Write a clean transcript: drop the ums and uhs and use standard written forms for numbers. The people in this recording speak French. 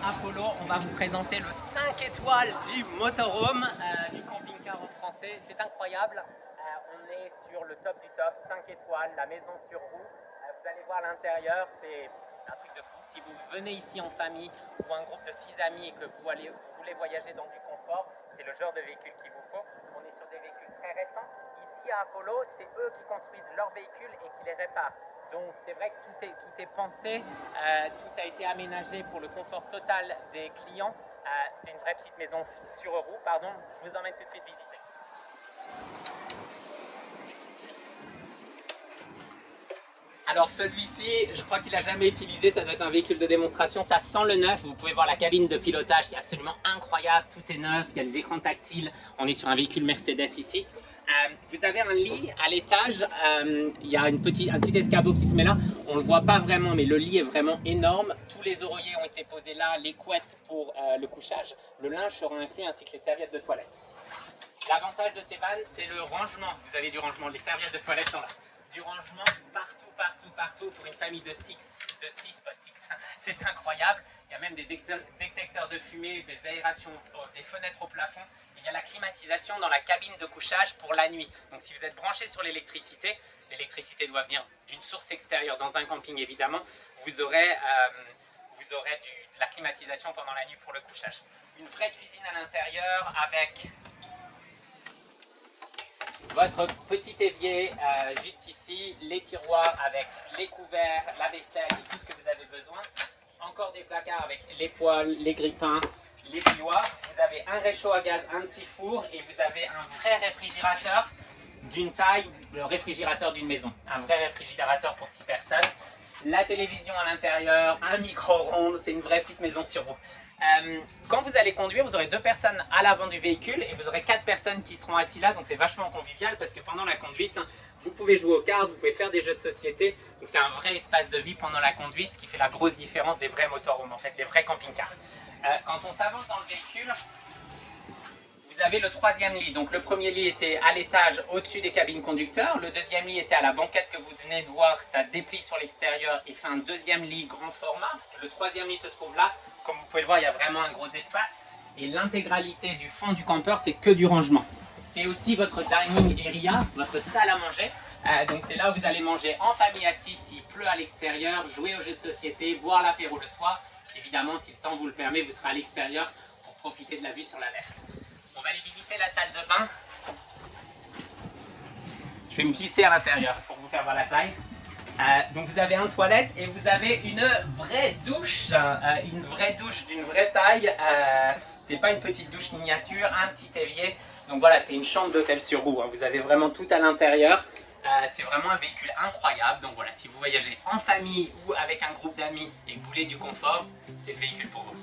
Apollo, on va vous présenter le 5 étoiles du motorhome, du camping-car en français. C'est incroyable, on est sur le top du top, 5 étoiles, la maison sur roue. Vous allez voir l'intérieur, c'est un truc de fou. Si vous venez ici en famille ou un groupe de 6 amis et que vous voulez voyager dans du confort, c'est le genre de véhicule qu'il vous faut. On est sur des véhicules très récents. Ici à Apollo, c'est eux qui construisent leurs véhicules et qui les réparent. Donc c'est vrai que tout est pensé, tout a été aménagé pour le confort total des clients. C'est une vraie petite maison sur roue, pardon. Je vous emmène tout de suite visiter. Alors celui-ci, je crois qu'il n'a jamais utilisé, ça doit être un véhicule de démonstration, ça sent le neuf. Vous pouvez voir la cabine de pilotage qui est absolument incroyable, tout est neuf, il y a des écrans tactiles. On est sur un véhicule Mercedes ici. Vous avez un lit à l'étage, il y a un petit escabeau qui se met là, on ne le voit pas vraiment mais le lit est vraiment énorme. Tous les oreillers ont été posés là, les couettes pour le couchage, le linge sera inclus ainsi que les serviettes de toilette. L'avantage de ces vannes, c'est le rangement, vous avez du rangement, les serviettes de toilette sont là. Du rangement partout pour une famille de 6, pas de 6, c'est incroyable. Il y a même des détecteurs de fumée, des aérations, des fenêtres au plafond. Il y a la climatisation dans la cabine de couchage pour la nuit. Donc si vous êtes branché sur l'électricité doit venir d'une source extérieure. Dans un camping évidemment, vous aurez de la climatisation pendant la nuit pour le couchage. Une vraie cuisine à l'intérieur avec votre petit évier juste ici, les tiroirs avec les couverts, la vaisselle et tout ce que vous avez besoin. Encore des placards avec les poêles, les grille-pains, les bouilloires. Vous avez un réchaud à gaz, un petit four et vous avez un vrai réfrigérateur d'une taille, le réfrigérateur d'une maison. Un vrai réfrigérateur pour 6 personnes. La télévision à l'intérieur, un micro-ondes, c'est une vraie petite maison sur roue. Quand vous allez conduire, vous aurez 2 personnes à l'avant du véhicule et vous aurez 4 personnes qui seront assises là, donc c'est vachement convivial parce que pendant la conduite, vous pouvez jouer aux cartes, vous pouvez faire des jeux de société, donc c'est un vrai espace de vie pendant la conduite, ce qui fait la grosse différence des vrais motorhomes, en fait, des vrais camping-cars. Quand on s'avance dans le véhicule, vous avez le 3e lit, donc le premier lit était à l'étage au-dessus des cabines conducteurs, le 2e lit était à la banquette que vous venez de voir, ça se déplie sur l'extérieur et fait un 2e lit grand format, le 3e lit se trouve là, comme vous pouvez le voir il y a vraiment un gros espace et l'intégralité du fond du camper c'est que du rangement. C'est aussi votre dining area, votre salle à manger, donc c'est là où vous allez manger en famille assis s'il pleut à l'extérieur, jouer aux jeux de société, boire l'apéro le soir, évidemment si le temps vous le permet vous serez à l'extérieur pour profiter de la vue sur la mer. On va aller visiter la salle de bain. Je vais me glisser à l'intérieur pour vous faire voir la taille. Donc vous avez une toilette et vous avez une vraie douche d'une vraie taille. C'est pas une petite douche miniature, un petit évier. Donc voilà, c'est une chambre d'hôtel sur roue. Vous avez vraiment tout à l'intérieur. C'est vraiment un véhicule incroyable. Donc voilà, si vous voyagez en famille ou avec un groupe d'amis et que vous voulez du confort, c'est le véhicule pour vous.